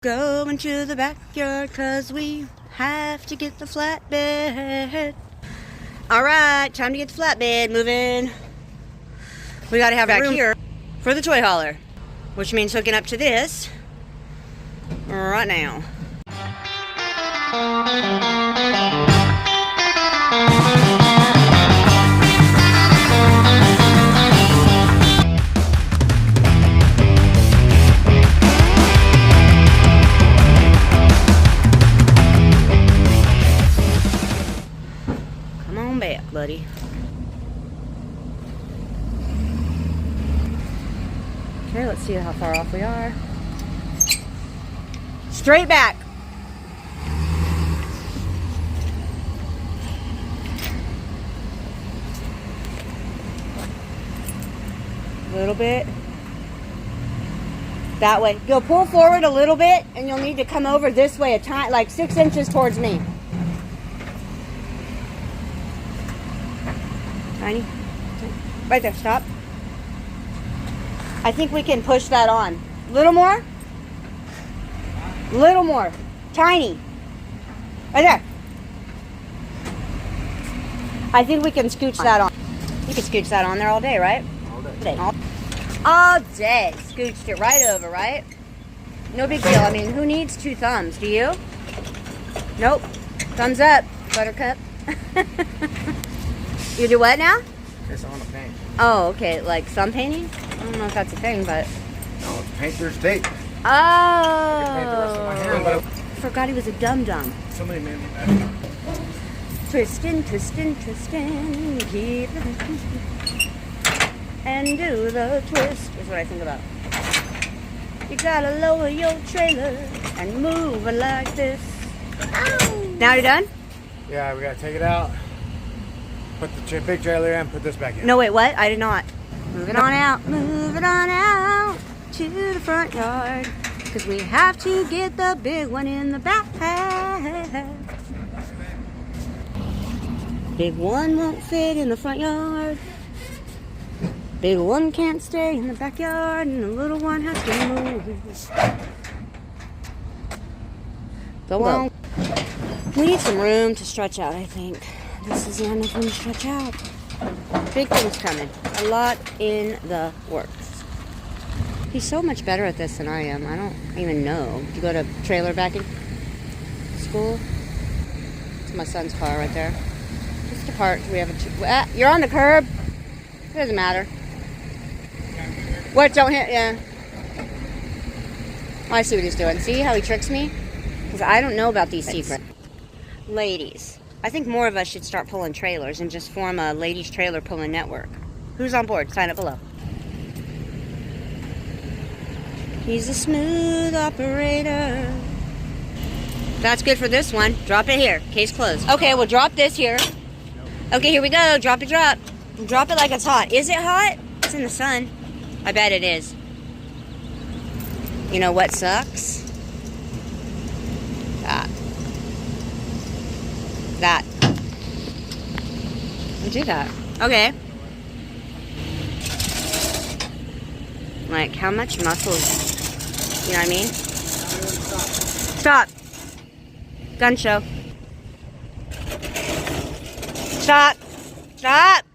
Going to the backyard cause we have to get the flatbed. Alright, time to get the flatbed moving. We gotta have back here for the toy hauler, which means hooking up to this right now. Come on back, buddy. Okay, let's see how far off we are. Straight back. A little bit. That way. You'll pull forward a little bit and you'll need to come over this way a time, like 6 inches towards me. Tiny. Right there, stop. I think we can push that on. Little more. Little more. Tiny. Right there. I think we can scooch that on. You can scooch that on there all day, right? All day. Scooched it right over, right? No big deal. I mean, who needs 2 thumbs? Do you? Nope. Thumbs up, buttercup. You do what now? It's on the paint. Oh, okay. Like thumb painting? I don't know if that's a thing, but... No, it's painter's tape. Oh! I can paint the rest of my hand, but... I forgot he was a dum-dum. Somebody made me that. Twistin', twistin', twistin', keep it and do the twist is what I think about. You gotta lower your trailer and move it like this. Ow. Now you're done? Yeah, we gotta take it out. Put the big trailer in, put this back in. No, wait, what? I did not. Move it on out to the front yard. Because we have to get the big one in the back. Big one won't fit in the front yard. Big one can't stay in the backyard, and the little one has to move. Go on. We need some room to stretch out, I think. This is the end of room to stretch out. Big things coming. A lot in the works. He's so much better at this than I am. I don't even know. Did you go to trailer back in school? It's my son's car right there. Just a part. We have a. You're on the curb. It doesn't matter. What? Don't hit. Yeah. I see what he's doing. See how he tricks me? Because I don't know about these secrets. Ladies, I think more of us should start pulling trailers and just form a ladies trailer pulling network. Who's on board? Sign up below. He's a smooth operator. That's good for this one. Drop it here. Case closed. Okay, we'll drop this here. Okay, here we go. Drop it, drop. Drop it like it's hot. Is it hot? It's in the sun. I bet it is. You know what sucks? That. We'll do that. Okay. Like, how much muscles? You know what I mean? Stop. Gun show. Stop. Stop.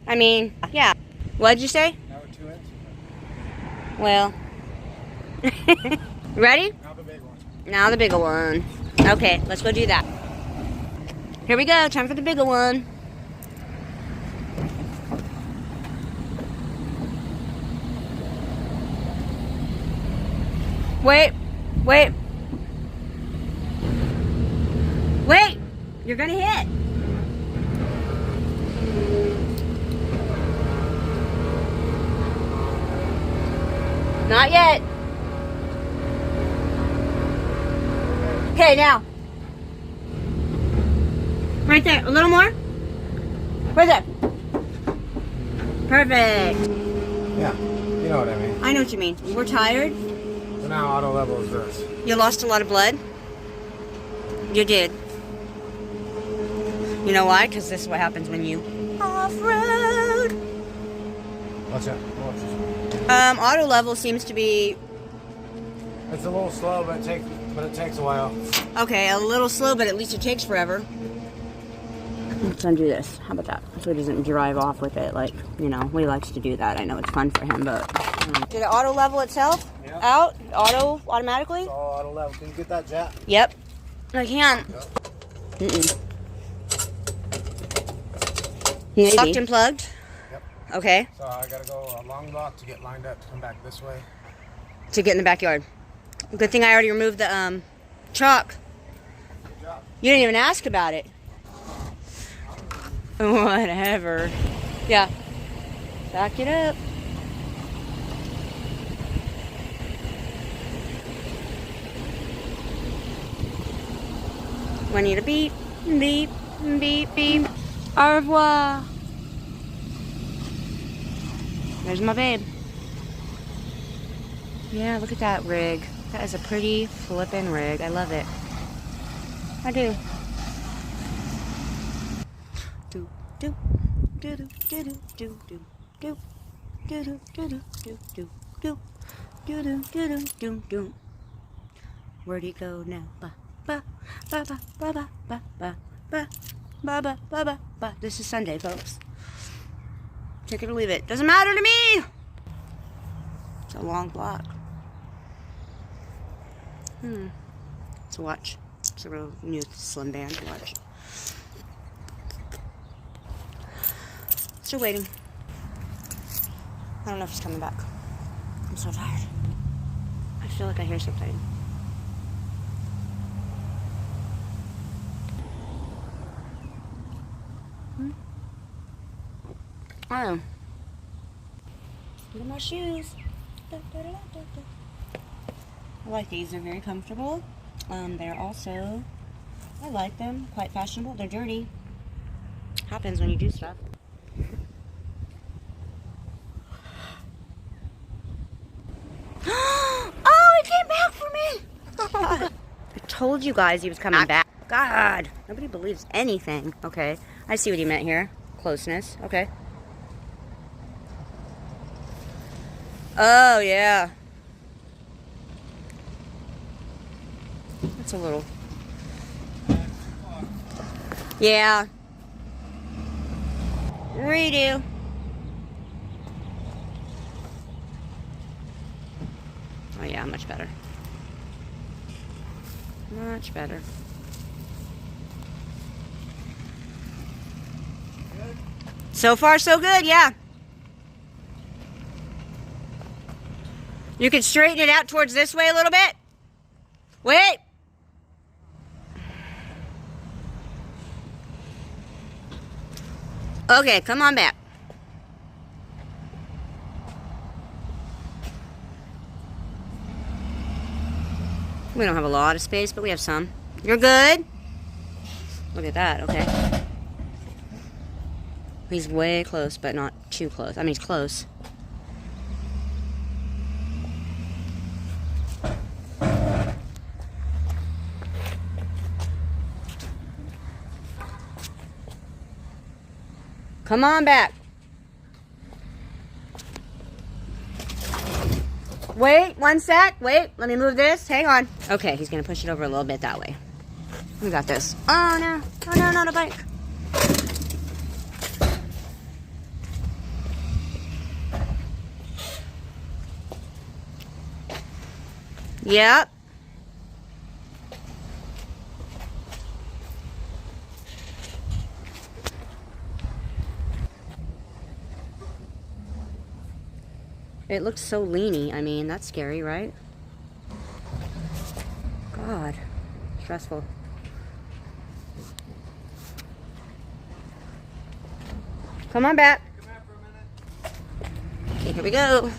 I mean, yeah. What'd you say? Now we're 2 inches. Well. Ready? Now the big one. Now the bigger one. Okay, let's go do that. Here we go. Time for the bigger one. Wait. Wait. Wait. You're gonna hit. Not yet. Okay, now. Right there. A little more. Right there. Perfect. Yeah, you know what I mean. I know what you mean. We're tired. So now auto level is this. You lost a lot of blood. You did. You know why? Because this is what happens when you off-road. Watch out. Watch this. Auto level seems to be It's a little slow, but it takes a while. Okay, a little slow, but at least it takes forever. Let's undo this. How about that? So he doesn't drive off with it. Like, you know, he likes to do that. I know it's fun for him, but... Did it auto level itself? Yep. Out? Auto automatically? It's all auto level. Can you get that, Jack? Yep. I can. Yep. Maybe. Locked and plugged? Yep. Okay. So I gotta go a long walk to get lined up to come back this way. To get in the backyard. Good thing I already removed the chalk. Good job. You didn't even ask about it. Whatever. Yeah. Back it up. I need a beep, beep, beep, beep. Au revoir. There's my babe. Yeah, look at that rig. That is a pretty flippin' rig. I love it. I do. Do do do do do do do do do do do do do do do do do do do. Where'd he go now? Ba ba ba ba ba ba ba ba ba ba ba ba ba. This is Sunday, folks. Take it or leave it. Doesn't matter to me. It's a long block. It's a watch. It's a real new slim band watch. Still waiting. I don't know if he's coming back. I'm so tired. I feel like I hear something. I don't know. Look at my shoes. I like these. They're very comfortable. They're also, I like them, quite fashionable. They're dirty. Happens when you do stuff. Oh, he came back for me! God. I told you guys he was coming back. God, nobody believes anything. Okay, I see what he meant here. Closeness. Okay. Oh, yeah. That's a little... Yeah. Redo. Oh, yeah, much better. Much better. Good? So far, so good, yeah. You can straighten it out towards this way a little bit. Wait. Okay, come on back. We don't have a lot of space, but we have some. You're good. Look at that, okay. He's way close, but not too close. I mean, he's close. Come on back. Wait, one sec. Wait, let me move this. Hang on. Okay, he's gonna push it over a little bit that way. We got this. Oh no. Oh no, not a bike. Yep. It looks so leany. I mean, that's scary, right? God. Stressful. Come on back. Come out for a minute. Okay, here we go.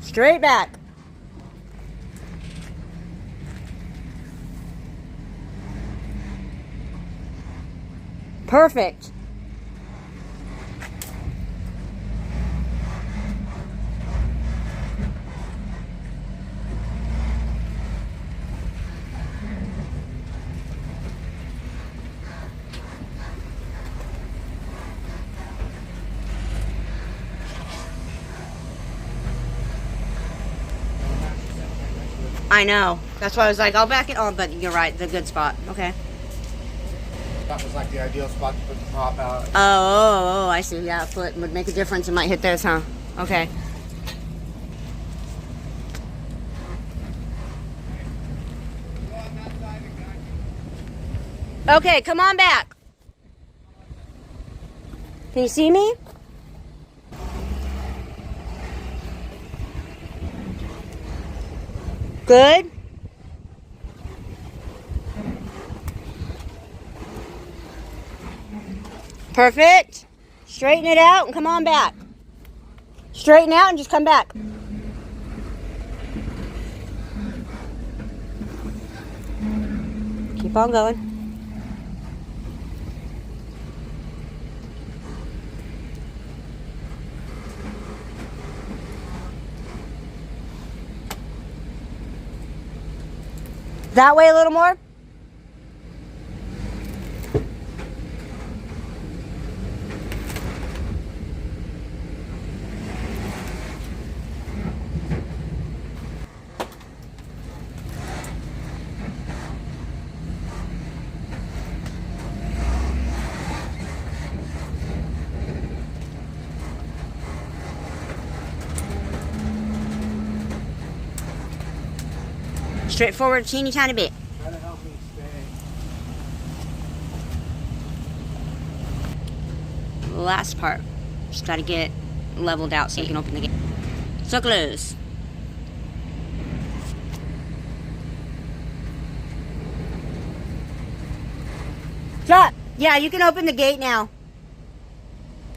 Straight back. Perfect. I know. That's why I was like, I'll back it on, but you're right, the good spot. Okay. That was like the ideal spot to put the prop out. Oh, I see. Yeah, foot would make a difference. It might hit this, huh? Okay. Okay, come on back. Can you see me? Good. Perfect. Straighten it out and come on back. Straighten out and just come back. Keep on going. That way a little more. Straight forward, teeny tiny bit. Try to help me stay. Last part. Just gotta get leveled out so you can open the gate. So close. Stop! Yeah, you can open the gate now.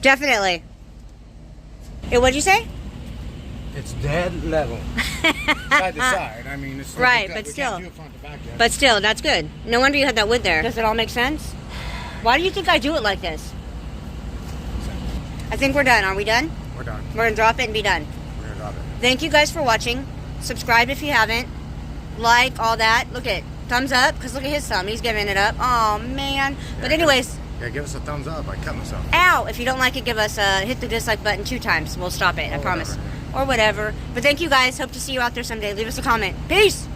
Definitely. Hey, what'd you say? It's dead level. Side to side. I mean, it's Right, we but can't still. do it front to back yet. But still, that's good. No wonder you had that wood there. Does it all make sense? Why do you think I do it like this? I think we're done. Are we done? We're done. We're gonna drop it and be done. We're gonna drop it. Thank you guys for watching. Subscribe if you haven't. Like, all that. Look at thumbs up, because look at his thumb. He's giving it up. Oh, man. But anyways, Yeah, give us a thumbs up. I cut myself. ow. If you don't like it, give us hit the dislike button 2 times. We'll stop it. I promise. whatever. Or whatever. But thank you guys. Hope to see you out there someday. Leave us a comment. Peace.